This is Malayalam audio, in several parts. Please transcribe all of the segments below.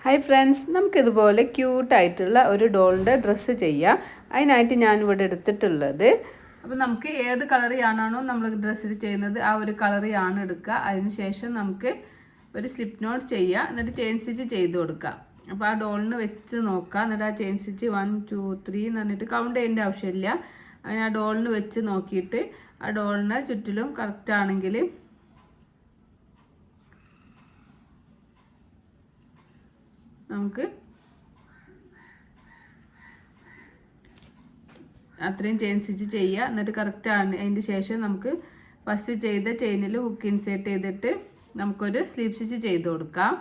ഹായ് ഫ്രണ്ട്സ്, നമുക്കിതുപോലെ ക്യൂട്ടായിട്ടുള്ള ഒരു ഡോളിൻ്റെ ഡ്രസ്സ് ചെയ്യാം. അതിനായിട്ട് ഞാനിവിടെ എടുത്തിട്ടുള്ളത്, അപ്പോൾ നമുക്ക് ഏത് കളറിയാണോ നമ്മൾ ഡ്രസ്സിൽ ചെയ്യുന്നത് ആ ഒരു കളറിയാണ് എടുക്കുക. അതിനുശേഷം നമുക്ക് ഒരു സ്ലിപ്പ് നോട്ട് ചെയ്യുക, എന്നിട്ട് ചെയിൻ സ്റ്റിച്ച് ചെയ്ത് കൊടുക്കുക. അപ്പോൾ ആ ഡോളിന് വെച്ച് നോക്കുക, എന്നിട്ട് ആ ചെയിൻ സ്റ്റിച്ച് 1 2 3 എന്ന് പറഞ്ഞിട്ട് കൗണ്ട് ചെയ്യേണ്ട ആവശ്യമില്ല. അങ്ങനെ ആ ഡോളിന് വെച്ച് നോക്കിയിട്ട് ആ ഡോളിനെ ചുറ്റിലും കറക്റ്റ് ആണെങ്കിൽ നമുക്ക് അത്രയും ചെയിൻ സ്റ്റിച്ച് ചെയ്യുക. എന്നിട്ട് കറക്റ്റ് ആണ്. അതിൻ്റെ ശേഷം നമുക്ക് ഫസ്റ്റ് ചെയ്ത ചെയിനിൽ ഹുക്ക് ഇൻസേർട്ട് ചെയ്തിട്ട് നമുക്കൊരു സ്ലീപ്പ് സ്റ്റിച്ച് ചെയ്ത് കൊടുക്കാം.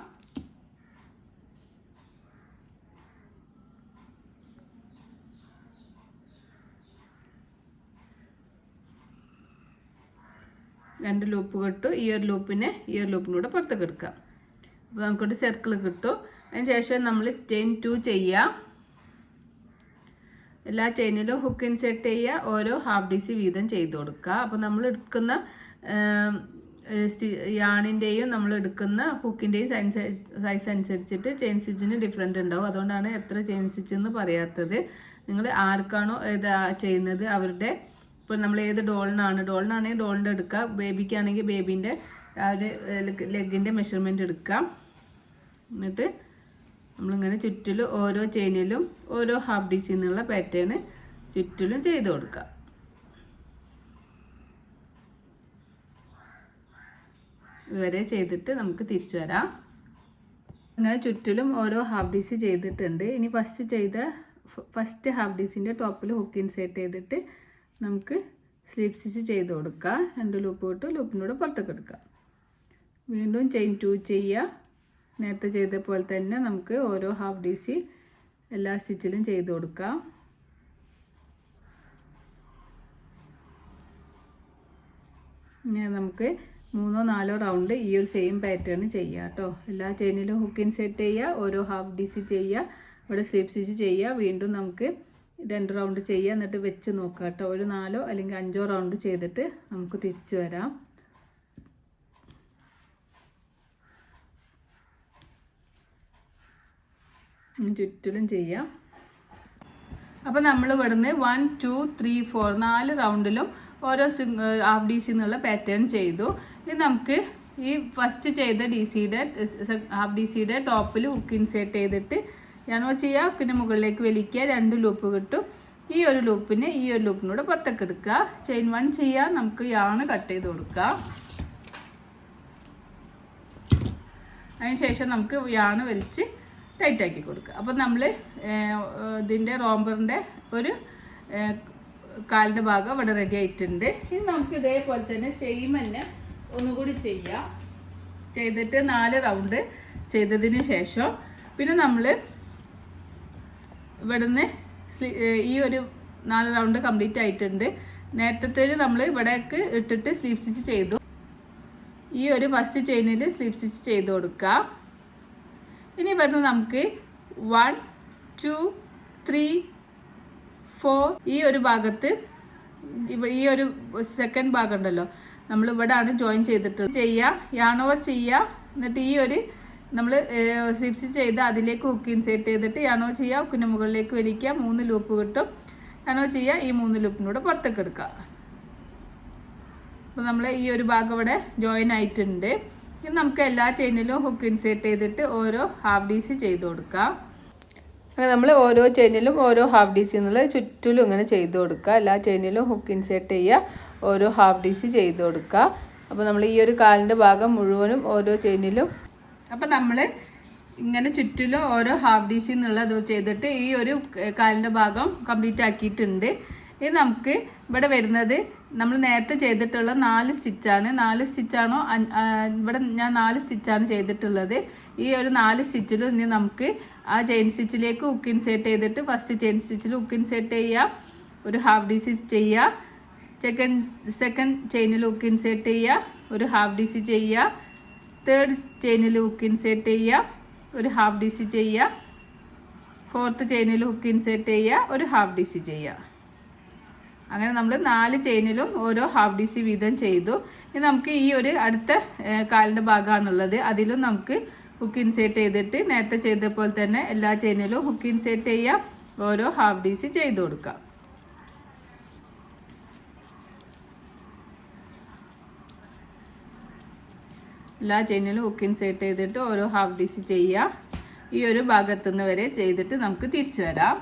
രണ്ട് ലൂപ്പ് കിട്ടും. ഈ ഒരു ലൂപ്പിനെ ഈ ഒരു ലൂപ്പിനൂടെ പുറത്തേക്ക് എടുക്കാം. അപ്പോൾ നമുക്കൊരു സർക്കിൾ കിട്ടും. അതിന് ശേഷം നമ്മൾ ചെയിൻ 2 ചെയ്യുക. എല്ലാ ചെയിനിലും ഹുക്ക് ഇൻസേർട്ട് ചെയ്യുക. ഓരോ ഹാഫ് DC വീതം ചെയ്ത് കൊടുക്കുക. അപ്പോൾ നമ്മൾ എടുക്കുന്ന യാണിൻ്റെയും നമ്മൾ എടുക്കുന്ന ഹുക്കിൻ്റെയും സൈസ് അനുസരിച്ചിട്ട് ചെയിൻ സ്റ്റിച്ചിന് ഡിഫറെൻ്റ് ഉണ്ടാവും. അതുകൊണ്ടാണ് എത്ര ചെയിൻ സ്റ്റിച്ച് എന്ന് പറയാത്തത്. നിങ്ങൾ ആർക്കാണോ ഇത് ചെയ്യുന്നത് അവരുടെ, ഇപ്പോൾ നമ്മൾ ഏത് ഡോളിനാണെങ്കിൽ ഡോളിൻ്റെ എടുക്കുക, ബേബിക്കാണെങ്കിൽ ബേബീൻ്റെ ആ ഒരു ലെഗിൻ്റെ മെഷർമെൻറ്റ് എടുക്കാം. എന്നിട്ട് നമ്മളിങ്ങനെ ചുറ്റിലും ഓരോ ചെയിനിലും ഓരോ ഹാഫ് DC എന്നുള്ള പാറ്റേൺ ചുറ്റിലും ചെയ്ത് കൊടുക്കുക. ഇതുവരെ ചെയ്തിട്ട് നമുക്ക് തിരിച്ചു വരാം. അങ്ങനെ ചുറ്റിലും ഓരോ ഹാഫ് DC ചെയ്തിട്ടുണ്ട്. ഇനി ഫസ്റ്റ് ഹാഫ് DCൻ്റെ ടോപ്പിൽ ഹുക്ക് ഇൻസേർട്ട് ചെയ്തിട്ട് നമുക്ക് സ്ലീപ്പ് സ്റ്റിച്ച് ചെയ്ത് കൊടുക്കുക. 2 ലൂപ്പ് കിട്ടും. ലൂപ്പിനൂടെ പുറത്തേക്ക് എടുക്കുക. വീണ്ടും ചെയിൻ 2 ചെയ്യുക. നേരത്തെ ചെയ്ത പോലെ തന്നെ നമുക്ക് ഓരോ ഹാഫ് DC എല്ലാ സ്റ്റിച്ചിലും ചെയ്ത് കൊടുക്കാം. ഇനി നമുക്ക് 3 4 റൗണ്ട് ഈ ഒരു സെയിം പാറ്റേൺ ചെയ്യാം കേട്ടോ. എല്ലാ ചെയിനിലും ഹുക്ക് ഇൻസേർട്ട് ചെയ്യുക, ഓരോ ഹാഫ് DC ചെയ്യുക, ഇവിടെ സ്ലീപ്പ് സ്റ്റിച്ച് ചെയ്യുക. വീണ്ടും നമുക്ക് 2 റൗണ്ട് ചെയ്യുക. എന്നിട്ട് വെച്ച് നോക്കുക കേട്ടോ. ഒരു 4 അല്ലെങ്കിൽ 5 റൗണ്ട് ചെയ്തിട്ട് നമുക്ക് തിരിച്ചു വരാം. ചുറ്റിലും ചെയ്യാം. അപ്പോൾ നമ്മൾ ഇവിടുന്ന് 1 2 3 4 4 റൗണ്ടിലും ഓരോ ഹാഫ് DC എന്നുള്ള പാറ്റേൺ ചെയ്തു. ഇനി നമുക്ക് ഈ ഫസ്റ്റ് ചെയ്ത ഹാഫ് DCയുടെ ടോപ്പിൽ ഹുക്ക് ഇൻസേർട്ട് ചെയ്തിട്ട് ഞാനോ ചെയ്യുക, ഹുക്കിൻ്റെ മുകളിലേക്ക് വലിക്കുക. 2 ലൂപ്പ് കിട്ടും. ഈ ഒരു ലൂപ്പിന് ഈ ഒരു ലൂപ്പിനൂടെ പുറത്തേക്ക് എടുക്കുക. ചെയിൻ 1 ചെയ്യുക. നമുക്ക് യാണ് കട്ട് ചെയ്ത് കൊടുക്കുക. അതിനുശേഷം നമുക്ക് യാണ് വലിച്ച് ടൈറ്റാക്കി കൊടുക്കുക. അപ്പോൾ നമ്മൾ ഇതിൻ്റെ റോംബറിൻ്റെ ഒരു കാലിൻ്റെ ഭാഗം ഇവിടെ റെഡി ആയിട്ടുണ്ട്. ഇനി നമുക്ക് ഇതേപോലെ തന്നെ സെയിം തന്നെ ഒന്നുകൂടി ചെയ്യാം. ചെയ്തിട്ട് 4 റൗണ്ട് ചെയ്തതിന് ശേഷം പിന്നെ നമ്മൾ ഇവിടുന്ന് ഈ ഒരു 4 റൗണ്ട് കംപ്ലീറ്റ് ആയിട്ടുണ്ട്. നേരത്തെ നമ്മൾ ഇവിടേക്ക് ഇട്ടിട്ട് സ്ലീപ്പ് സ്റ്റിച്ച് ചെയ്തു. ഈ ഒരു ഫസ്റ്റ് ചെയിനിൽ സ്ലീപ്പ് സ്റ്റിച്ച് ചെയ്ത് കൊടുക്കുക. ഇനി ഇവിടുന്ന് നമുക്ക് 1 2 3 4 ഈ ഒരു ഭാഗത്ത് ഈ ഒരു സെക്കൻഡ് ഭാഗം ഉണ്ടല്ലോ, നമ്മൾ ഇവിടെ ആണ് ജോയിൻ ചെയ്തിട്ടുള്ളത്. യാൺ ഓവർ ചെയ്യുക. എന്നിട്ട് ഈ ഒരു നമ്മൾ സ്ലിപ്പ് സ്റ്റിച്ച് ചെയ്ത് അതിലേക്ക് ഹുക്ക് ഇൻസേർട്ട് ചെയ്തിട്ട് യാൺ ഓവർ ചെയ്യുക. ഹുക്കിൻ്റെ മുകളിലേക്ക് വലിക്കുക. 3 ലൂപ്പ് കിട്ടും. യാൺ ഓവർ ചെയ്യുക. ഈ 3 ലൂപ്പിനൂടെ പുറത്തേക്ക് എടുക്കുക. അപ്പോൾ നമ്മൾ ഈ ഒരു ഭാഗം ഇവിടെ ജോയിൻ ആയിട്ടുണ്ട്. ഇനി നമുക്ക് എല്ലാ ചെയിനിലും ഹുക്ക് ഇൻസേർട്ട് ചെയ്തിട്ട് ഓരോ ഹാഫ് DC ചെയ്ത് കൊടുക്കാം. അങ്ങനെ നമ്മൾ ഓരോ ചെയിനിലും ഓരോ ഹാഫ് DC എന്നുള്ള ചുറ്റിലും ഇങ്ങനെ ചെയ്ത് കൊടുക്കുക. എല്ലാ ചെയിനിലും ഹുക്ക് ഇൻസേർട്ട് ചെയ്യുക, ഓരോ ഹാഫ് DC ചെയ്ത് കൊടുക്കുക. അപ്പോൾ നമ്മൾ ഈ ഒരു കാലിൻ്റെ ഭാഗം മുഴുവനും ഓരോ ചെയിനിലും, അപ്പോൾ നമ്മൾ ഇങ്ങനെ ചുറ്റിലും ഓരോ ഹാഫ് DC എന്നുള്ളത് ചെയ്തിട്ട് ഈ ഒരു കാലിൻ്റെ ഭാഗം കംപ്ലീറ്റ് ആക്കിയിട്ടുണ്ട്. ഇത് നമുക്ക് ഇവിടെ വരുന്നത് നമ്മൾ നേരത്തെ ചെയ്തിട്ടുള്ള 4 സ്റ്റിച്ചാണ്. 4 സ്റ്റിച്ചാണോ ഇവിടെ ഞാൻ 4 സ്റ്റിച്ചാണ് ചെയ്തിട്ടുള്ളത്. ഈ ഒരു 4 സ്റ്റിച്ചിലും ഇനി നമുക്ക് ആ ചെയിൻ സ്റ്റിച്ചിലേക്ക് ഹുക്ക് ഇൻസേർട്ട് ചെയ്തിട്ട് ഫസ്റ്റ് ചെയിൻ സ്റ്റിച്ചിൽ ഹുക്ക് ഇൻസേർട്ട് ചെയ്യുക, ഒരു ഹാഫ് DC ചെയ്യുക. സെക്കൻഡ് ചെയിനിൽ ഹുക്ക് ഇൻസേർട്ട് ചെയ്യുക, ഒരു ഹാഫ് DC ചെയ്യുക. തേർഡ് ചെയിനിൽ ഹുക്ക് ഇൻസേർട്ട് ചെയ്യുക, ഒരു ഹാഫ് DC ചെയ്യുക. ഫോർത്ത് ചെയിനിൽ ഹുക്ക് ഇൻസേർട്ട് ചെയ്യുക, ഒരു ഹാഫ് DC ചെയ്യുക. അങ്ങനെ നമ്മൾ 4 ചെയിനിലും ഓരോ ഹാഫ് DC വീതം ചെയ്തു. ഇനി നമുക്ക് ഈ ഒരു അടുത്ത കാലിൻ്റെ ഭാഗമാണുള്ളത്. അതിലും നമുക്ക് ഹുക്ക് ഇൻസേർട്ട് ചെയ്തിട്ട് നേരത്തെ ചെയ്ത പോലെ തന്നെ എല്ലാ ചെയിനിലും ഹുക്ക് ഇൻസേർട്ട് ചെയ്യാം. ഓരോ ഹാഫ് ഡീസ് ചെയ്ത് കൊടുക്കാം. എല്ലാ ചെയിനിലും ഹുക്ക് ഇൻസേർട്ട് ചെയ്തിട്ട് ഓരോ ഹാഫ് ഡീസ് ചെയ്യുക. ഈ ഒരു ഭാഗത്തുനിന്ന് വരെ ചെയ്തിട്ട് നമുക്ക് തിരിച്ചു വരാം.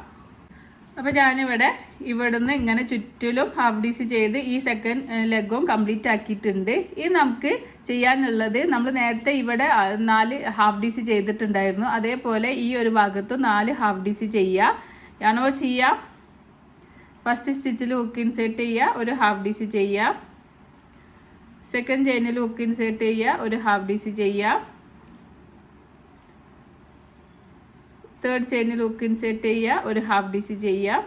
അപ്പോൾ ഞാനിവിടെ ഇവിടുന്ന് ഇങ്ങനെ ചുറ്റിലും ഹാഫ് ഡീസ് ചെയ്ത് ഈ സെക്കൻഡ് ലെഗും കംപ്ലീറ്റ് ആക്കിയിട്ടുണ്ട്. ഇനി നമുക്ക് ചെയ്യാനുള്ളത്, നമ്മൾ നേരത്തെ ഇവിടെ 4 ഹാഫ് ഡീസ് ചെയ്തിട്ടുണ്ടായിരുന്നു, അതേപോലെ ഈ ഒരു ഭാഗത്ത് 4 ഹാഫ് ഡീസ് ചെയ്യുക. ആണോ ചെയ്യുക. ഫസ്റ്റ് സ്റ്റിച്ചിൽ ഹുക്ക് ഇൻസേർട്ട് ചെയ്യുക, ഒരു ഹാഫ് ഡീസ് ചെയ്യുക. സെക്കൻഡ് ചെയിനിൽ ഹുക്ക് ഇൻസേർട്ട് ചെയ്യുക, ഒരു ഹാഫ് ഡീസ് ചെയ്യുക. തേർഡ് ചെയിനിൽ ഹുക്ക് ഇൻസേർട്ട് ചെയ്യുക, ഒരു ഹാഫ് ഡീസ് ചെയ്യുക.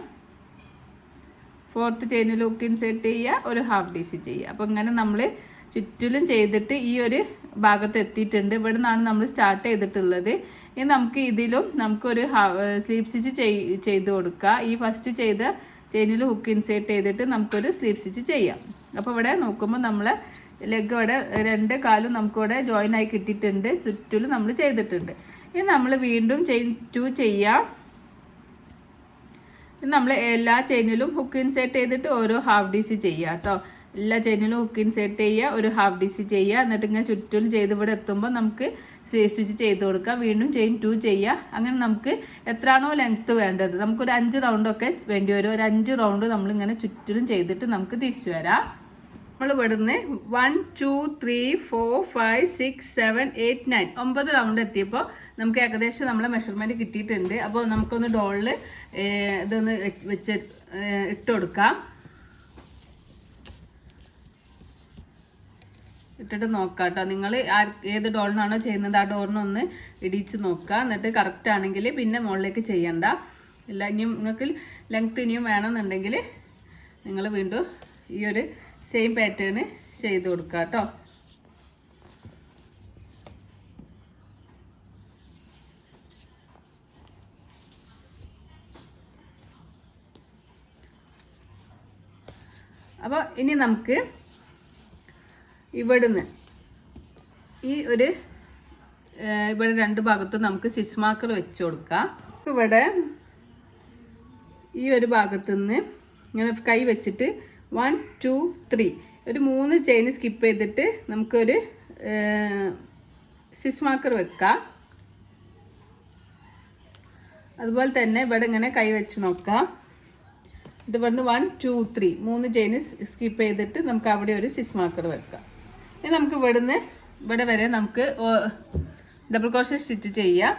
ഫോർത്ത് ചെയിനിൽ ഹുക്ക് ഇൻസേർട്ട് ചെയ്യുക, ഒരു ഹാഫ് ഡീസ് ചെയ്യുക. അപ്പോൾ ഇങ്ങനെ നമ്മൾ ചുറ്റിലും ചെയ്തിട്ട് ഈ ഒരു ഭാഗത്ത് എത്തിയിട്ടുണ്ട്. ഇവിടെ നിന്നാണ് നമ്മൾ സ്റ്റാർട്ട് ചെയ്തിട്ടുള്ളത്. ഇനി നമുക്ക് ഇതിലും നമുക്കൊരു സ്ലീപ്പ് സ്റ്റിച്ച് ചെയ്ത് കൊടുക്കുക. ഈ ഫസ്റ്റ് ചെയ്ത ചെയിനിൽ ഹുക്ക് ഇൻസേർട്ട് ചെയ്തിട്ട് നമുക്കൊരു സ്ലീപ്പ് സ്റ്റിച്ച് ചെയ്യാം. അപ്പോൾ ഇവിടെ നോക്കുമ്പോൾ നമ്മൾ ലെഗ് ഇവിടെ 2 കാലും നമുക്കിവിടെ ജോയിൻ ആയി കിട്ടിയിട്ടുണ്ട്. ചുറ്റിലും നമ്മൾ ചെയ്തിട്ടുണ്ട്. ഇനി നമ്മൾ വീണ്ടും ചെയിൻ 2 ചെയ്യാം. നമ്മൾ എല്ലാ ചെയിനിലും ഹുക്ക് ഇൻസേർട്ട് ചെയ്തിട്ട് ഓരോ ഹാഫ് ഡീസ് ചെയ്യുക കേട്ടോ. എല്ലാ ചെയിനിലും ഹുക്ക് ഇൻസേർട്ട് ചെയ്യുക, ഒരു ഹാഫ് ഡീസ് ചെയ്യുക. എന്നിട്ട് ഇങ്ങനെ ചുറ്റിലും ചെയ്ത് ഇവിടെ എത്തുമ്പോൾ നമുക്ക് സ്ലീവ് സ്റ്റിച്ച് ചെയ്ത് കൊടുക്കുക. വീണ്ടും ചെയിൻ 2 ചെയ്യുക. അങ്ങനെ നമുക്ക് എത്രയാണോ ലെങ്ത്ത് വേണ്ടത്, നമുക്കൊരു 5 റൗണ്ടൊക്കെ വേണ്ടി വരും. ഒരു 5 റൗണ്ട് നമ്മളിങ്ങനെ ചുറ്റിലും ചെയ്തിട്ട് നമുക്ക് തിരിച്ചു വരാം. നമ്മൾ ഇവിടുന്ന് 1 2 3 4 5 6 7 8 9 9 റൗണ്ട് എത്തിയപ്പോൾ നമുക്ക് ഏകദേശം നമ്മളെ മെഷർമെൻറ്റ് കിട്ടിയിട്ടുണ്ട്. അപ്പോൾ നമുക്കൊന്ന് ഡോളിൽ ഇതൊന്ന് വെച്ച് ഇട്ട് കൊടുക്കാം. ഇട്ടിട്ട് നോക്കാം കേട്ടോ. നിങ്ങൾ ഏത് ഡോളിനാണോ ചെയ്യുന്നത് ആ ഡോറിനൊന്ന് ഇടിച്ച് നോക്കുക. എന്നിട്ട് കറക്റ്റ് ആണെങ്കിൽ പിന്നെ മുകളിലേക്ക് ചെയ്യണ്ട. ഇല്ല, ഇനിയും നിങ്ങൾക്ക് ലെങ്ത്ത് ഇനിയും വേണമെന്നുണ്ടെങ്കിൽ നിങ്ങൾ വീണ്ടും ഈ ഒരു സെയിം പാറ്റേൺ ചെയ്ത് കൊടുക്കുക കേട്ടോ. അപ്പോൾ ഇനി നമുക്ക് ഇവിടുന്ന് ഈ ഒരു ഇവിടെ 2 ഭാഗത്തും നമുക്ക് സ്റ്റിച്ച് മാർക്കർ വെച്ച് കൊടുക്കാം. ഇവിടെ ഈ ഒരു ഭാഗത്തുനിന്ന് ഇങ്ങനെ കൈ വെച്ചിട്ട് 1 2 3 ഒരു 3 ചെയിൻ സ്കിപ്പ് ചെയ്തിട്ട് നമുക്കൊരു സ്റ്റിച്ച് മാർക്കർ വെക്കാം. അതുപോലെ തന്നെ ഇവിടെ ഇങ്ങനെ കൈ വെച്ച് നോക്കാം. ഇത് ഇവിടുന്ന് 1 2 3 3 ചെയിൻ സ്കിപ്പ് ചെയ്തിട്ട് നമുക്ക് അവിടെ ഒരു സ്റ്റിച്ച് മാർക്കർ വെക്കാം. ഇനി നമുക്ക് ഇവിടുന്ന് ഇവിടെ വരെ നമുക്ക് ഡബിൾ ക്രോഷേ സ്റ്റിച്ച് ചെയ്യാം.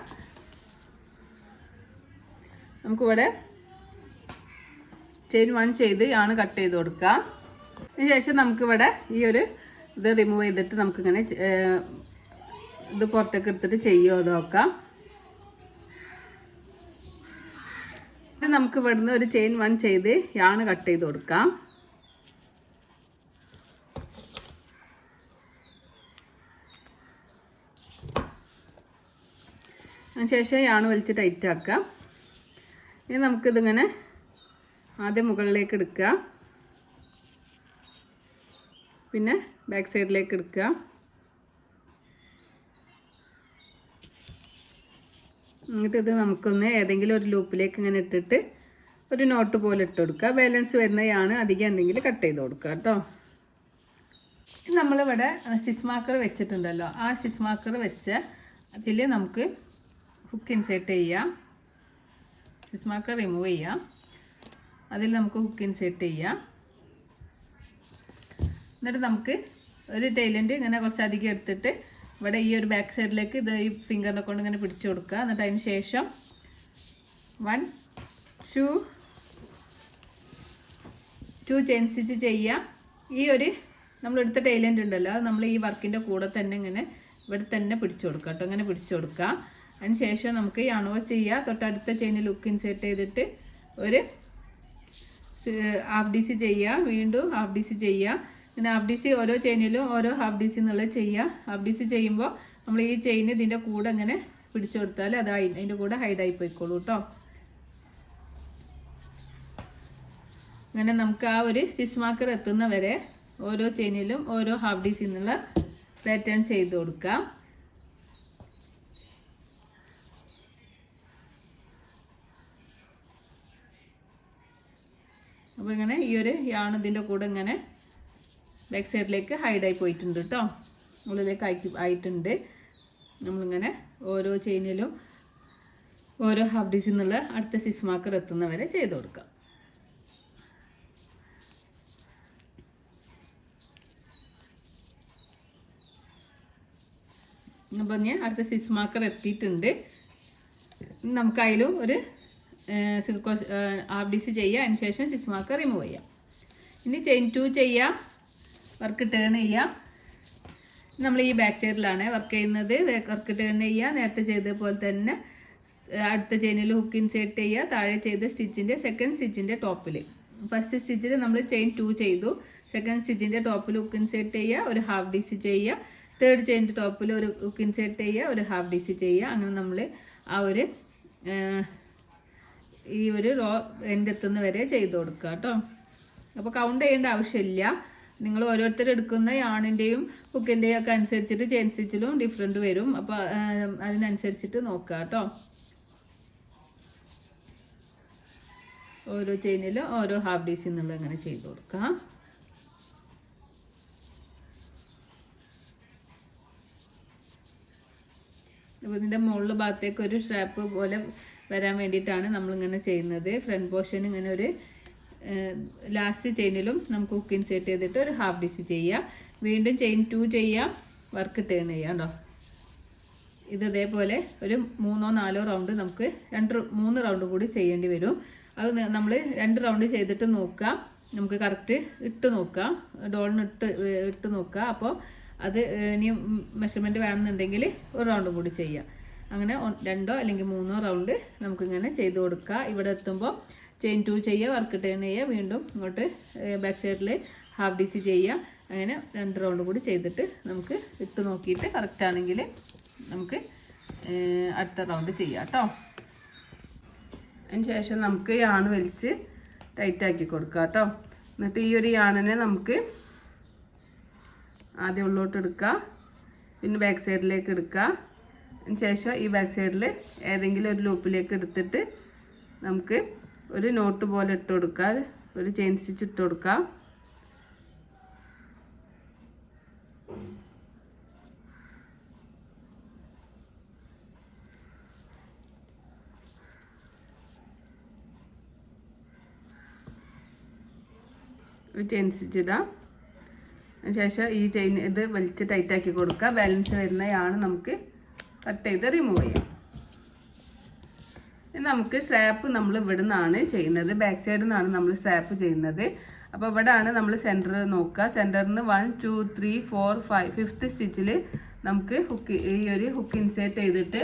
നമുക്കിവിടെ ചെയിൻ 1 ചെയ്ത് ആണ് കട്ട് ചെയ്ത് കൊടുക്കുക. അതിന് ശേഷം നമുക്കിവിടെ ഈ ഒരു ഇത് റിമൂവ് ചെയ്തിട്ട് നമുക്കിങ്ങനെ ഇത് പുറത്തേക്ക് എടുത്തിട്ട് ചെയ്യുമോ നോക്കാം. ഇത് നമുക്ക് ഇവിടുന്ന് ഒരു ചെയിൻ 1 ചെയ്ത് യാണ് കട്ട് ചെയ്ത് കൊടുക്കാം. അതിന് ശേഷം യാണ് വലിച്ച് ടൈറ്റ് ആക്കാം. ഇനി നമുക്കിതിങ്ങനെ ആദ്യം മുകളിലേക്ക് എടുക്കുക, പിന്നെ ബാക്ക് സൈഡിലേക്ക് എടുക്കുക. എന്നിട്ട് ഇത് നമുക്കൊന്ന് ഏതെങ്കിലും ഒരു ലൂപ്പിലേക്ക് ഇങ്ങനെ ഇട്ടിട്ട് ഒരു നോട്ട് പോലെ ഇട്ട് കൊടുക്കുക. ബാലൻസ് വരുന്നതാണ് അധികം ഉണ്ടെങ്കിൽ കട്ട് ചെയ്ത് കൊടുക്കുക കേട്ടോ. നമ്മളിവിടെ സ്റ്റിച്ച് മാർക്കർ വെച്ചിട്ടുണ്ടല്ലോ, ആ സ്റ്റിച്ച് മാർക്കർ വെച്ച് അതിൽ നമുക്ക് ഹുക്ക് ഇൻസേർട്ട് ചെയ്യാം. സ്റ്റിച്ച് മാർക്കർ റിമൂവ് ചെയ്യാം. അതിൽ നമുക്ക് ഹുക്ക് ഇൻസേർട്ട് ചെയ്യാം. എന്നിട്ട് നമുക്ക് ഒരു ടൈലൻറ്റ് ഇങ്ങനെ കുറച്ചധികം എടുത്തിട്ട് ഇവിടെ ഈ ഒരു ബാക്ക് സൈഡിലേക്ക് ഇത് ഈ ഫിംഗറിനെ കൊണ്ട് ഇങ്ങനെ പിടിച്ചു കൊടുക്കുക. എന്നിട്ട് അതിന് ശേഷം 1 2 ചെയിൻ സ്റ്റിച്ച് ചെയ്യുക. ഈ ഒരു നമ്മളെടുത്ത ടൈലൻറ്റ് ഉണ്ടല്ലോ, അത് നമ്മൾ ഈ വർക്കിൻ്റെ കൂടെ തന്നെ ഇങ്ങനെ ഇവിടെ തന്നെ പിടിച്ചു കൊടുക്കുക കേട്ടോ. ഇങ്ങനെ പിടിച്ചു കൊടുക്കുക. അതിന് ശേഷം നമുക്ക് ഈ അണുവ ചെയ്യുക. തൊട്ടടുത്ത ചെയിനിൽ ഹുക്ക് ഇൻസേർട്ട് ചെയ്തിട്ട് ഒരു ഹാഫ് ഡീസി ചെയ്യുക. വീണ്ടും ഹാഫ് ഡീസി ചെയ്യുക. പിന്നെ ഹാഫ് ഡീസി ഓരോ ചെയിനിലും ഓരോ ഹാഫ് ഡീസി എന്നുള്ളത് ചെയ്യുക. ഹാഫ് ഡീസി ചെയ്യുമ്പോൾ നമ്മൾ ഈ ചെയിൻ ഇതിൻ്റെ കൂടെ ഇങ്ങനെ പിടിച്ചു കൊടുത്താൽ അത് അതിൻ്റെ കൂടെ ഹൈഡായി പോയിക്കോളൂ കേട്ടോ. അങ്ങനെ നമുക്ക് ആ ഒരു സ്റ്റിച്ച് മാർക്കർ എത്തുന്ന വരെ ഓരോ ചെയിനിലും ഓരോ ഹാഫ് ഡീസി എന്നുള്ള പാറ്റേൺ ചെയ്ത് കൊടുക്കാം. അപ്പോൾ ഇങ്ങനെ ഈ ഒരു യാൺ ഇതിൻ്റെ കൂടെ ഇങ്ങനെ ബാക്ക് സൈഡിലേക്ക് ഹൈഡായി പോയിട്ടുണ്ട് കേട്ടോ, ഉള്ളിലേക്ക് ആയിട്ടുണ്ട്. നമ്മളിങ്ങനെ ഓരോ ചെയിനിലും ഓരോ ഹാഫ് ഡീസിൽ നിന്നുള്ള അടുത്ത സ്റ്റിച്ച് മാർക്കർ എത്തുന്നവരെ ചെയ്ത് കൊടുക്കാം. അപ്പോൾ ഞാൻ അടുത്ത സ്റ്റിച്ച് മാർക്കർ എത്തിയിട്ടുണ്ട്. നമുക്ക് അതിലും ഒരു ഹാഫ് ഡീസ് ചെയ്യുക, അതിന് ശേഷം സ്റ്റിച്ച് മാർക്കർ റിമൂവ് ചെയ്യാം. ഇനി ചെയിൻ 2 ചെയ്യുക, വർക്ക് ടേൺ ചെയ്യുക. നമ്മൾ ഈ ബാക്ക് സൈഡിലാണ് വർക്ക് ചെയ്യുന്നത്. വർക്ക് ടേൺ ചെയ്യുക, നേരത്തെ ചെയ്തതുപോലെ തന്നെ അടുത്ത ചെയിനിൽ ഹുക്ക് ഇൻസേർട്ട് ചെയ്യുക, താഴെ ചെയ്ത സ്റ്റിച്ചിൻ്റെ സെക്കൻഡ് സ്റ്റിച്ചിൻ്റെ ടോപ്പിൽ. ഫസ്റ്റ് സ്റ്റിച്ചിൽ നമ്മൾ ചെയിൻ 2 ചെയ്തു, സെക്കൻഡ് സ്റ്റിച്ചിൻ്റെ ടോപ്പിൽ ഹുക്ക് ഇൻസേർട്ട് ചെയ്യുക, ഒരു ഹാഫ് ഡീസ് ചെയ്യുക, തേർഡ് ചെയിൻ്റെ ടോപ്പിൽ ഒരു ഹുക്ക് ഇൻസേർട്ട് ചെയ്യുക, ഒരു ഹാഫ് ഡീസ് ചെയ്യുക. അങ്ങനെ നമ്മൾ ആ ഒരു ഈ ഒരു റോ എൻഡ് എത്തുന്ന വരെ ചെയ്ത് കൊടുക്കുക കേട്ടോ. അപ്പോൾ കൗണ്ട് ചെയ്യേണ്ട ആവശ്യമില്ല. നിങ്ങൾ ഓരോരുത്തർ എടുക്കുന്ന യാണിൻ്റെയും ഹുക്കിൻ്റെയും ഒക്കെ അനുസരിച്ചിട്ട് ചെയിൻ സ്റ്റിച്ചിലും ഡിഫറെൻറ്റ് വരും. അപ്പോൾ അതിനനുസരിച്ചിട്ട് നോക്കുക കേട്ടോ. ഓരോ ചെയിനിലും ഓരോ ഹാഫ് ഡീസിൽ നിന്നുള്ള അങ്ങനെ ചെയ്ത് കൊടുക്കുക. അപ്പോൾ ഇതിൻ്റെ മുകളിൽ ഭാഗത്തേക്ക് ഒരു സ്ട്രാപ്പ് പോലെ വരാൻ വേണ്ടിയിട്ടാണ് നമ്മളിങ്ങനെ ചെയ്യുന്നത്. ഫ്രണ്ട് പോർഷൻ ഇങ്ങനെ ഒരു ലാസ്റ്റ് ചെയിനിലും നമുക്ക് ഹുക്ക് ഇൻസേർട്ട് ചെയ്തിട്ട് ഒരു ഹാഫ് ഡീസ് ചെയ്യുക. വീണ്ടും ചെയിൻ 2 ചെയ്യുക, വർക്ക് ടേൺ ചെയ്യുക കേട്ടോ. ഇത് ഇതേപോലെ ഒരു 3-4 റൗണ്ട് നമുക്ക് 3 റൗണ്ട് കൂടി ചെയ്യേണ്ടി വരും. അത് നമ്മൾ 2 റൗണ്ട് ചെയ്തിട്ട് നോക്കുക, നമുക്ക് കറക്റ്റ് ഇട്ട് നോക്കുക, ഡോളിന് ഇട്ട് നോക്കുക. അപ്പോൾ അത് ഇനി മെഷർമെൻറ്റ് വേണമെന്നുണ്ടെങ്കിൽ ഒരു റൗണ്ട് കൂടി ചെയ്യുക. അങ്ങനെ 2 അല്ലെങ്കിൽ 3 റൗണ്ട് നമുക്കിങ്ങനെ ചെയ്ത് കൊടുക്കുക. ഇവിടെ എത്തുമ്പോൾ ചെയിൻ 2 ചെയ്യുക, വർക്ക് ടേൺ ചെയ്യുക, വീണ്ടും ഇങ്ങോട്ട് ബാക്ക് സൈഡിൽ ഹാഫ് ഡീസ് ചെയ്യുക. അങ്ങനെ 2 റൗണ്ട് കൂടി ചെയ്തിട്ട് നമുക്ക് ഇട്ട് നോക്കിയിട്ട് കറക്റ്റ് ആണെങ്കിൽ നമുക്ക് അടുത്ത റൗണ്ട് ചെയ്യാം കേട്ടോ. അതിന് ശേഷം നമുക്ക് യാൺ വലിച്ച് ടൈറ്റാക്കി കൊടുക്കുക കേട്ടോ. എന്നിട്ട് ഈ ഒരു യാണിനെ നമുക്ക് ആദ്യം ഉള്ളോട്ട് എടുക്കുക, പിന്നെ ബാക്ക് സൈഡിലേക്ക് എടുക്കുക. അതിന് ശേഷം ഈ ബാക്ക് സൈഡിൽ ഏതെങ്കിലും ഒരു ലൂപ്പിലേക്ക് എടുത്തിട്ട് നമുക്ക് ഒരു നോട്ട് പോലെ ഇട്ട് കൊടുക്കുക, ഒരു ചെയിൻ സ്റ്റിച്ച് ഇട്ട് കൊടുക്കുക. ഒരു ചെയിൻ സ്റ്റിച്ച് ഇടാം. അതിനുശേഷം ഈ ചെയിൻ ഇത് വലിച്ച് ടൈറ്റാക്കി കൊടുക്കുക. ബാലൻസ് വരുന്നതാണ് നമുക്ക് കട്ട് ചെയ്ത് റിമൂവ് ചെയ്യാം. നമുക്ക് സ്ട്രാപ്പ് നമ്മൾ ഇവിടെ നിന്നാണ് ചെയ്യുന്നത്, ബാക്ക് സൈഡിൽ നിന്നാണ് നമ്മൾ സ്ട്രാപ്പ് ചെയ്യുന്നത്. അപ്പോൾ ഇവിടെയാണ് നമ്മൾ സെൻറ്റർ നോക്കുക. സെൻറ്ററിൽ നിന്ന് 1 2 3 4 5 5th സ്റ്റിച്ചിൽ നമുക്ക് ഈ ഒരു ഹുക്ക് ഇൻസേർട്ട് ചെയ്തിട്ട്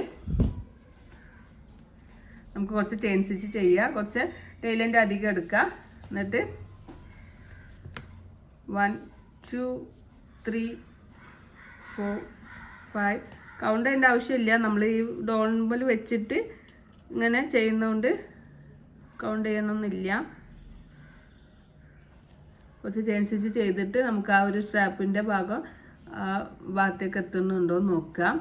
നമുക്ക് കുറച്ച് ചെയിൻ സ്റ്റിച്ച് ചെയ്യുക. കുറച്ച് ടൈലൻ്റ് അധികം എടുക്കുക. എന്നിട്ട് 1 2 3 4 5 കൗണ്ട് ചെയ്യേണ്ട ആവശ്യമില്ല. നമ്മൾ ഈ ഡോൾബിൽ വെച്ചിട്ട് ഇങ്ങനെ ചെയ്യുന്നതുകൊണ്ട് കൗണ്ട് ചെയ്യണമെന്നില്ല. കുറച്ച് ചെയിൻ സ്റ്റിച്ച് ചെയ്തിട്ട് നമുക്ക് ആ ഒരു സ്ട്രാപ്പിൻ്റെ ഭാഗം ആ ഭാഗത്തേക്ക് എത്തുന്നുണ്ടോ എന്ന് നോക്കാം.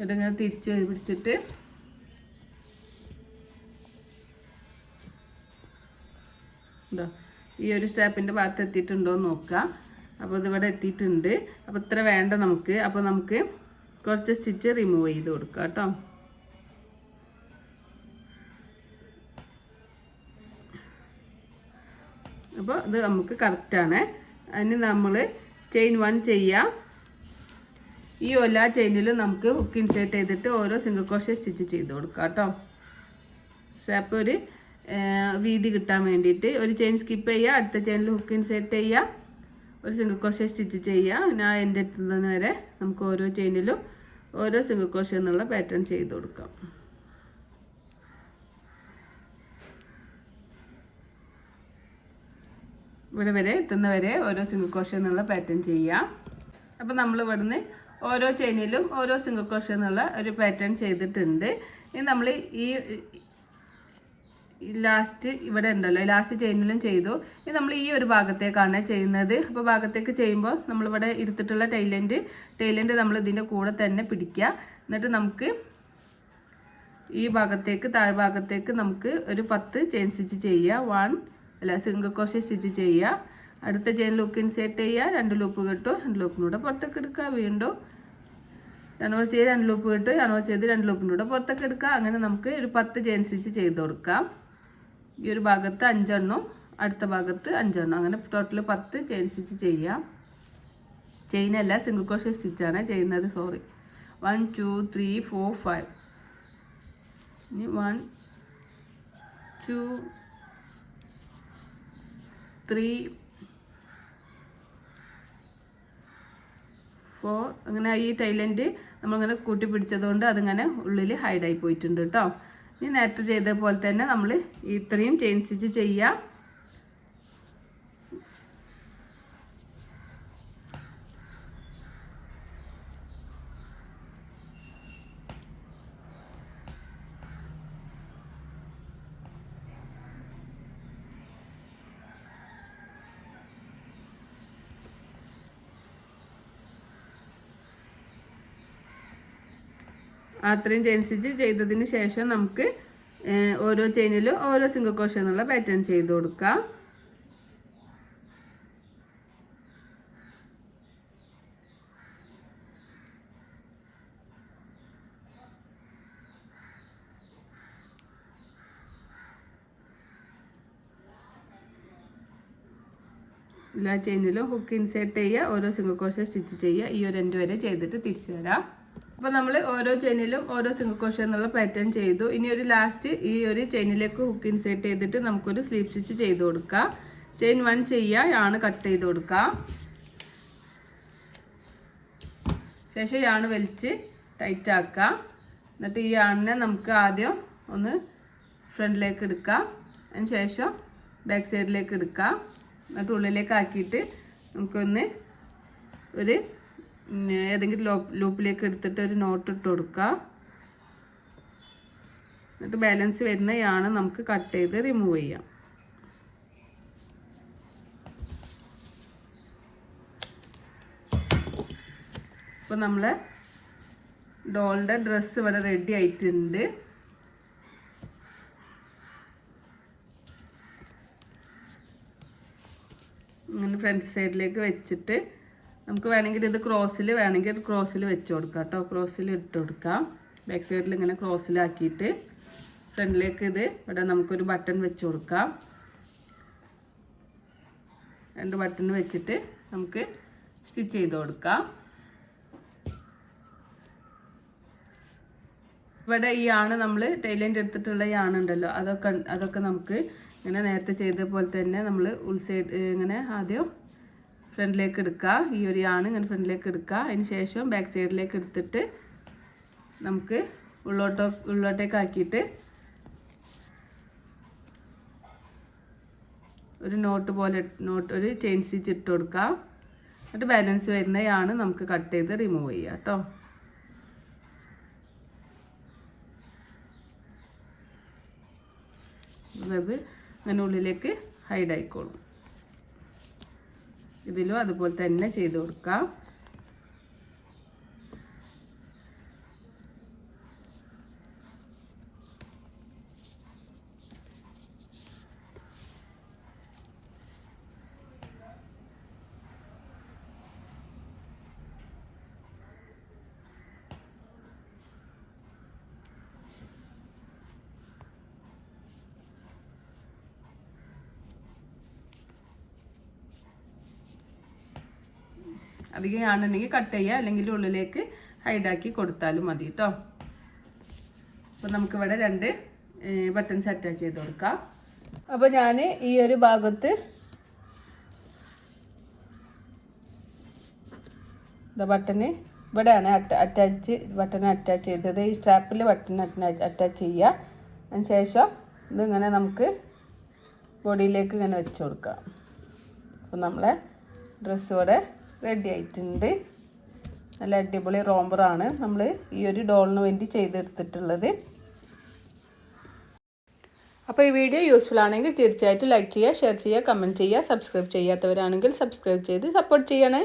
ഇതിങ്ങനെ തിരിച്ച് പിടിച്ചിട്ട് ഈ ഒരു സ്ട്രാപ്പിൻ്റെ ഭാഗത്ത് എത്തിയിട്ടുണ്ടോ എന്ന് നോക്കുക. അപ്പോൾ ഇതിവിടെ എത്തിയിട്ടുണ്ട്. അപ്പോൾ ഇത്ര വേണ്ട നമുക്ക്. അപ്പോൾ നമുക്ക് കുറച്ച് സ്റ്റിച്ച് റിമൂവ് ചെയ്ത് കൊടുക്കാം കേട്ടോ. അപ്പോൾ ഇത് നമുക്ക് കറക്റ്റാണ്. അതിന് നമ്മൾ ചെയിൻ 1 ചെയ്യാം. ഈ എല്ലാ ചെയിനിലും നമുക്ക് ഹുക്ക് ഇൻസേർട്ട് ചെയ്തിട്ട് ഓരോ സിംഗിൾ ക്രോഷേ സ്റ്റിച്ച് ചെയ്ത് കൊടുക്കാം കേട്ടോ. സ്ട്രാപ്പ് ഒരു വീതി കിട്ടാൻ വേണ്ടിയിട്ട് ഒരു ചെയിൻ സ്കിപ്പ് ചെയ്യുക, അടുത്ത ചെയിനിൽ ഹുക്ക് ഇൻസേർട്ട് ചെയ്യുക, ഒരു സിംഗിൾ ക്രോഷേ സ്റ്റിച്ച് ചെയ്യുക. ഞാൻ എൻ്റെ എത്തുന്നതിന് വരെ നമുക്ക് ഓരോ ചെയിനിലും ഓരോ സിംഗിൾ ക്രോഷേ എന്നുള്ള പാറ്റേൺ ചെയ്ത് കൊടുക്കാം. ഇവിടെ വരെ എത്തുന്നവരെ ഓരോ സിംഗിൾ ക്രോഷേ എന്നുള്ള പാറ്റേൺ ചെയ്യാം. അപ്പോൾ നമ്മൾ ഇവിടുന്ന് ഓരോ ചെയിനിലും ഓരോ സിംഗിൾ ക്രോഷേ എന്നുള്ള ഒരു പാറ്റേൺ ചെയ്തിട്ടുണ്ട്. ഇനി നമ്മൾ ലാസ്റ്റ് ഇവിടെ ഉണ്ടല്ലോ, ലാസ്റ്റ് ചെയിനിലും ചെയ്തു. ഇത് നമ്മൾ ഈ ഒരു ഭാഗത്തേക്കാണ് ചെയ്യുന്നത്. അപ്പോൾ ഭാഗത്തേക്ക് ചെയ്യുമ്പോൾ നമ്മളിവിടെ എടുത്തിട്ടുള്ള ടൈലൻഡ് നമ്മൾ ഇതിൻ്റെ കൂടെ തന്നെ പിടിക്കുക. എന്നിട്ട് നമുക്ക് ഈ ഭാഗത്തേക്ക് താഴ്ഭാഗത്തേക്ക് നമുക്ക് ഒരു 10 ചെയിൻ സ്റ്റിച്ച് ചെയ്യുക. സിംഗിൾ ക്രോഷേ സ്റ്റിച്ച് ചെയ്യുക. അടുത്ത ചെയിൻ ലൂപ്പ് ഇൻസേർട്ട് ചെയ്യുക. 2 ലൂപ്പ് കിട്ടും. 2 ലൂപ്പിനൂടെ പുറത്തേക്ക് എടുക്കുക. വീണ്ടും അനോസ് ചെയ്ത് 2 ലൂപ്പ് കിട്ടും. അനോസ് ചെയ്ത് 2 ലൂപ്പിനൂടെ പുറത്തേക്ക് എടുക്കുക. അങ്ങനെ നമുക്ക് ഒരു 10 ചെയിൻ സ്റ്റിച്ച് ചെയ്ത് കൊടുക്കാം. ഈ ഒരു ഭാഗത്ത് 5 എണ്ണം, അടുത്ത ഭാഗത്ത് 5 എണ്ണം, അങ്ങനെ ടോട്ടൽ 10 ചെയിൻ സ്റ്റിച്ച് ചെയ്യാം. ചെയിനല്ല, സിംഗിൾ ക്രോഷേ സ്റ്റിച്ചാണ് ചെയ്യുന്നത്. 1 2 3 4 5. ഇനി 1 2 3 4. അങ്ങനെ ഈ ടൈലൻഡ് നമ്മളിങ്ങനെ കൂട്ടി പിടിച്ചതുകൊണ്ട് അതിങ്ങനെ ഉള്ളിൽ ഹൈഡായി പോയിട്ടുണ്ട് കേട്ടോ. ഇനി നേരത്തെ ചെയ്ത പോലെ തന്നെ നമ്മൾ ഇത്രയും ചെയിൻ സ്റ്റിച്ച് ചെയ്യാം. അത്രയും ചെയിൻ സ്റ്റിച്ച് ചെയ്തതിന് ശേഷം നമുക്ക് ഓരോ ചെയിനിലും ഓരോ സിംഗിൾ ക്രോഷേ എന്നുള്ള പാറ്റേൺ ചെയ്ത് കൊടുക്കാം. എല്ലാ ചെയിനിലും ഹുക്ക് ഇൻസേർട്ട് ചെയ്യുക. ഓരോ സിംഗിൾ ക്രോഷേ സ്റ്റിച്ച് ചെയ്യുക. ഈ ഒരു എൻഡ് വരെ ചെയ്തിട്ട് തിരിച്ചു വരാം. അപ്പോൾ നമ്മൾ ഓരോ ചെയിനിലും ഓരോ സിംഗിൾ ക്രോഷേ എന്നുള്ള പാറ്റേൺ ചെയ്തു. ഇനി ഒരു ലാസ്റ്റ് ഈ ഒരു ചെയിനിലേക്ക് ഹുക്ക് ഇൻസേർട്ട് ചെയ്തിട്ട് നമുക്കൊരു സ്ലീപ്പ് സ്റ്റിച്ച് ചെയ്ത് കൊടുക്കാം. ചെയിൻ 1 ചെയ്യുക. യാണ് കട്ട് ചെയ്ത് കൊടുക്കാം. ശേഷം യാണ് വലിച്ച് ടൈറ്റ് ആക്കാം. എന്നിട്ട് ഈ യാണിനെ നമുക്ക് ആദ്യം ഒന്ന് ഫ്രണ്ടിലേക്ക് എടുക്കാം. അതിന് ശേഷം ബാക്ക് സൈഡിലേക്ക് എടുക്കാം. എന്നിട്ട് ഉള്ളിലേക്ക് ആക്കിയിട്ട് നമുക്കൊന്ന് ഒരു ഏതെങ്കിലും ലൂപ്പിലേക്ക് എടുത്തിട്ട് ഒരു നോട്ട് ഇട്ട് കൊടുക്കുക. എന്നിട്ട് ബാലൻസ് വരുന്നതാണ് നമുക്ക് കട്ട് ചെയ്ത് റിമൂവ് ചെയ്യാം. അപ്പോൾ നമ്മൾ ഡോളിൻ്റെ ഡ്രസ്സ് ഇവിടെ റെഡി ആയിട്ടുണ്ട്. ഇങ്ങനെ ഫ്രണ്ട് സൈഡിലേക്ക് വെച്ചിട്ട് നമുക്ക് വേണമെങ്കിൽ ഇത് ക്രോസിൽ വെച്ച് കൊടുക്കാം കേട്ടോ. ക്രോസിൽ ഇട്ട് കൊടുക്കാം. ബാക്ക് സൈഡിൽ ഇങ്ങനെ ക്രോസിലാക്കിയിട്ട് ഫ്രണ്ടിലേക്ക് ഇത് ഇവിടെ നമുക്കൊരു ബട്ടൺ വെച്ച് കൊടുക്കാം. 2 ബട്ടൺ വെച്ചിട്ട് നമുക്ക് സ്റ്റിച്ച് ചെയ്ത് കൊടുക്കാം. ഇവിടെ ഈ ആണ് നമ്മൾ ടൈലൻഡ് എടുത്തിട്ടുള്ള ഈ ആണുണ്ടല്ലോ, അതൊക്കെ നമുക്ക് ഇങ്ങനെ നേരത്തെ ചെയ്ത പോലെ തന്നെ നമ്മൾ ഉൾസൈഡ് ഇങ്ങനെ ആദ്യം ഫ്രണ്ടിലേക്ക് എടുക്കുക. ഈ ഒരു യാണ് ഇങ്ങനെ ഫ്രണ്ടിലേക്ക് എടുക്കുക. അതിന് ശേഷം ബാക്ക് സൈഡിലേക്ക് എടുത്തിട്ട് നമുക്ക് ഉള്ളോട്ടേക്ക് ആക്കിയിട്ട് ഒരു ഒരു ചെയിൻ സ്റ്റിച്ച് ഇട്ട് കൊടുക്കുക. എന്നിട്ട് ബാലൻസ് വരുന്ന യാണ് നമുക്ക് കട്ട് ചെയ്ത് റിമൂവ് ചെയ്യാം കേട്ടോ. അത് അങ്ങനെ ഉള്ളിലേക്ക് ഹൈഡ് ആയിക്കോളും. ഇതിലും അതുപോലെ തന്നെ ചെയ്ത് കൊടുക്കാം. അധികം ആണെന്നുണ്ടെങ്കിൽ കട്ട് ചെയ്യുക, അല്ലെങ്കിൽ ഉള്ളിലേക്ക് ഹൈഡാക്കി കൊടുത്താലും മതി കേട്ടോ. അപ്പോൾ നമുക്കിവിടെ 2 ബട്ടൺസ് അറ്റാച്ച് ചെയ്ത് കൊടുക്കാം. അപ്പോൾ ഞാൻ ഈ ഒരു ഭാഗത്ത് ബട്ടൺ ഇവിടെയാണ് ബട്ടൺ അറ്റാച്ച് ചെയ്തത്. ഈ സ്ട്രാപ്പിൽ ബട്ടൺ അറ്റാച്ച് ചെയ്യുക. അതിന് ശേഷം ഇതിങ്ങനെ നമുക്ക് ബോഡിയിലേക്ക് ഇങ്ങനെ വെച്ച് കൊടുക്കാം. അപ്പോൾ നമ്മളെ ഡ്രസ്സ് ഇവിടെ റെഡി ആയിട്ടുണ്ട്. നല്ല അടിപൊളി റോംബറാണ് നമ്മൾ ഈ ഒരു ഡോളിന് വേണ്ടി ചെയ്തെടുത്തിട്ടുള്ളത്. അപ്പോൾ ഈ വീഡിയോ യൂസ്ഫുൾ ആണെങ്കിൽ തീർച്ചയായിട്ടും ലൈക്ക് ചെയ്യുക, ഷെയർ ചെയ്യുക, കമൻറ്റ് ചെയ്യുക. സബ്സ്ക്രൈബ് ചെയ്യാത്തവരാണെങ്കിൽ സബ്സ്ക്രൈബ് ചെയ്ത് സപ്പോർട്ട് ചെയ്യണേ.